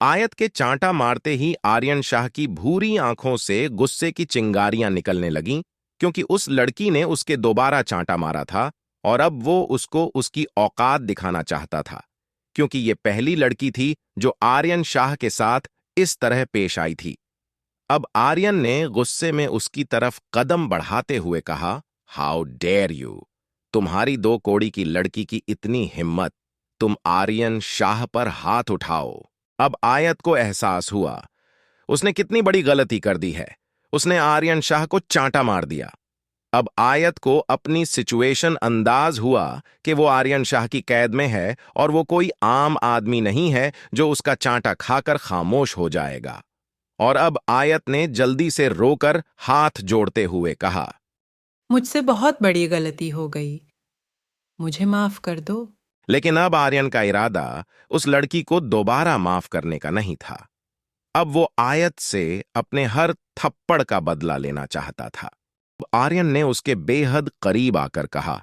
आयत के चांटा मारते ही आर्यन शाह की भूरी आंखों से गुस्से की चिंगारियां निकलने लगीं, क्योंकि उस लड़की ने उसके दोबारा चांटा मारा था और अब वो उसको उसकी औकात दिखाना चाहता था, क्योंकि ये पहली लड़की थी जो आर्यन शाह के साथ इस तरह पेश आई थी। अब आर्यन ने गुस्से में उसकी तरफ कदम बढ़ाते हुए कहा, हाउ डेयर यू! तुम्हारी दो कोड़ी की लड़की की इतनी हिम्मत! तुम आर्यन शाह पर हाथ उठाओ। अब आयत को एहसास हुआ उसने कितनी बड़ी गलती कर दी है। उसने आर्यन शाह को चांटा मार दिया। अब आयत को अपनी सिचुएशन अंदाज हुआ कि वो आर्यन शाह की कैद में है और वो कोई आम आदमी नहीं है जो उसका चांटा खाकर खामोश हो जाएगा। और अब आयत ने जल्दी से रोकर हाथ जोड़ते हुए कहा, मुझसे बहुत बड़ी गलती हो गई। मुझे माफ कर दो। लेकिन अब आर्यन का इरादा उस लड़की को दोबारा माफ करने का नहीं था। अब वो आयत से अपने हर थप्पड़ का बदला लेना चाहता था। आर्यन ने उसके बेहद करीब आकर कहा,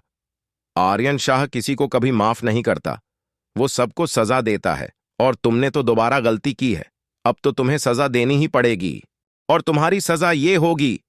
आर्यन शाह किसी को कभी माफ नहीं करता। वो सबको सजा देता है और तुमने तो दोबारा गलती की है। अब तो तुम्हें सजा देनी ही पड़ेगी और तुम्हारी सजा ये होगी,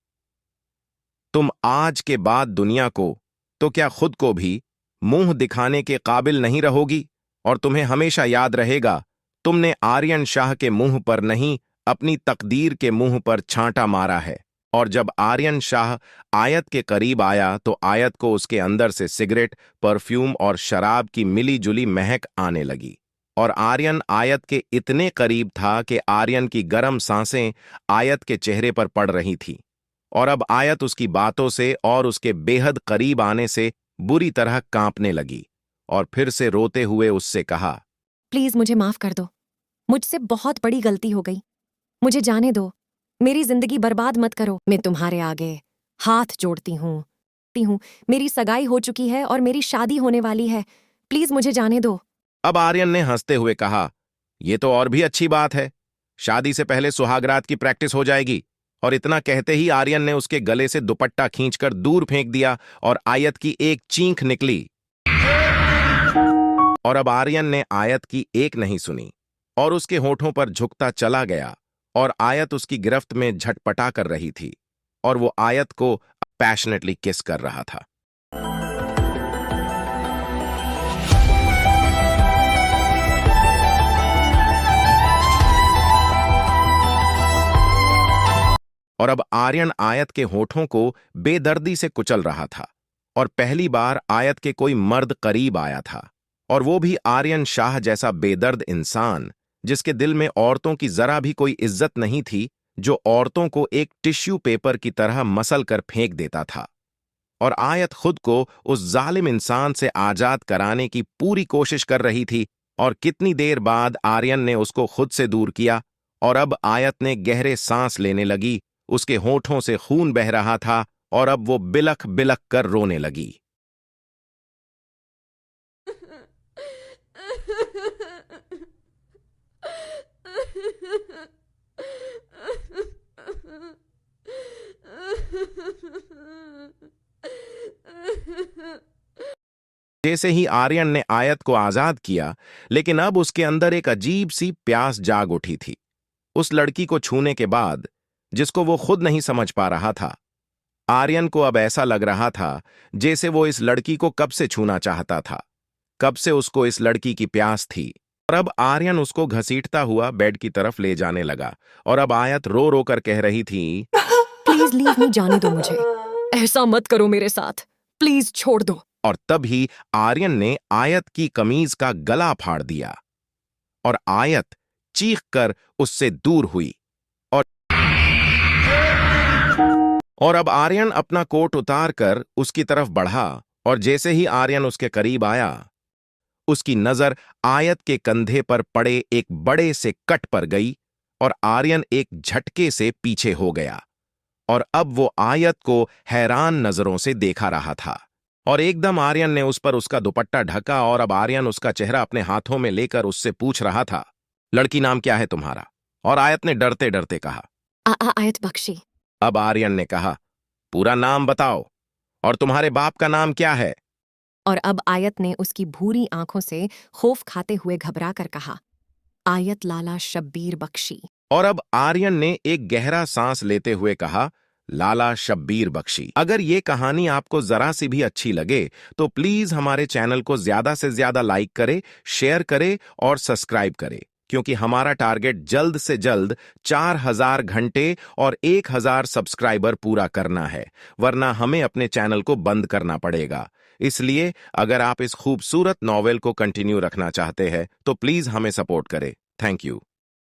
तुम आज के बाद दुनिया को तो क्या खुद को भी मुंह दिखाने के काबिल नहीं रहोगी और तुम्हें हमेशा याद रहेगा तुमने आर्यन शाह के मुंह पर नहीं, अपनी तकदीर के मुंह पर छांटा मारा है। और जब आर्यन शाह आयत के करीब आया तो आयत को उसके अंदर से सिगरेट, परफ्यूम और शराब की मिली जुली महक आने लगी। और आर्यन आयत के इतने करीब था कि आर्यन की गर्म सांसें आयत के चेहरे पर पड़ रही थी। और अब आयत उसकी बातों से और उसके बेहद करीब आने से बुरी तरह कांपने लगी और फिर से रोते हुए उससे कहा, प्लीज मुझे माफ कर दो। मुझसे बहुत बड़ी गलती हो गई। मुझे जाने दो। मेरी जिंदगी बर्बाद मत करो। मैं तुम्हारे आगे हाथ जोड़ती हूँ। मेरी सगाई हो चुकी है और मेरी शादी होने वाली है। प्लीज मुझे जाने दो। अब आर्यन ने हंसते हुए कहा, यह तो और भी अच्छी बात है। शादी से पहले सुहागरात की प्रैक्टिस हो जाएगी। और इतना कहते ही आर्यन ने उसके गले से दुपट्टा खींचकर दूर फेंक दिया और आयत की एक चीख निकली। और अब आर्यन ने आयत की एक नहीं सुनी और उसके होठों पर झुकता चला गया और आयत उसकी गिरफ्त में झटपटा कर रही थी और वो आयत को पैशनेटली किस कर रहा था। और अब आर्यन आयत के होठों को बेदर्दी से कुचल रहा था और पहली बार आयत के कोई मर्द करीब आया था, और वो भी आर्यन शाह जैसा बेदर्द इंसान जिसके दिल में औरतों की जरा भी कोई इज्जत नहीं थी, जो औरतों को एक टिश्यू पेपर की तरह मसल कर फेंक देता था। और आयत खुद को उस जालिम इंसान से आजाद कराने की पूरी कोशिश कर रही थी। और कितनी देर बाद आर्यन ने उसको खुद से दूर किया और अब आयत ने गहरे सांस लेने लगी। उसके होठों से खून बह रहा था और अब वो बिलख बिलख कर रोने लगी। जैसे ही आर्यन ने आयत को आजाद किया, लेकिन अब उसके अंदर एक अजीब सी प्यास जाग उठी थी उस लड़की को छूने के बाद, जिसको वो खुद नहीं समझ पा रहा था। आर्यन को अब ऐसा लग रहा था जैसे वो इस लड़की को कब से छूना चाहता था, कब से उसको इस लड़की की प्यास थी। और अब आर्यन उसको घसीटता हुआ बेड की तरफ ले जाने लगा और अब आयत रो रो कर कह रही थी, प्लीज लीव मी, जाने दो मुझे। ऐसा मत करो मेरे साथ। प्लीज छोड़ दो। और तभी आर्यन ने आयत की कमीज का गला फाड़ दिया और आयत चीख कर उससे दूर हुई। और अब आर्यन अपना कोट उतार कर उसकी तरफ बढ़ा और जैसे ही आर्यन उसके करीब आया, उसकी नजर आयत के कंधे पर पड़े एक बड़े से कट पर गई और आर्यन एक झटके से पीछे हो गया। और अब वो आयत को हैरान नजरों से देखा रहा था और एकदम आर्यन ने उस पर उसका दुपट्टा ढका और अब आर्यन उसका चेहरा अपने हाथों में लेकर उससे पूछ रहा था, लड़की नाम क्या है तुम्हारा? और आयत ने डरते डरते कहा, आयत बख्शी। अब आर्यन ने कहा, पूरा नाम बताओ और तुम्हारे बाप का नाम क्या है? और अब आयत ने उसकी भूरी आंखों से खौफ खाते हुए घबरा कर कहा, आयत लाला शब्बीर बख्शी। और अब आर्यन ने एक गहरा सांस लेते हुए कहा, लाला शब्बीर बख्शी। अगर ये कहानी आपको जरा सी भी अच्छी लगे तो प्लीज हमारे चैनल को ज्यादा से ज्यादा लाइक करे, शेयर करे और सब्सक्राइब करे, क्योंकि हमारा टारगेट जल्द से जल्द 4000 घंटे और 1000 सब्सक्राइबर पूरा करना है, वरना हमें अपने चैनल को बंद करना पड़ेगा। इसलिए अगर आप इस खूबसूरत नॉवेल को कंटिन्यू रखना चाहते हैं तो प्लीज हमें सपोर्ट करें। Thank you.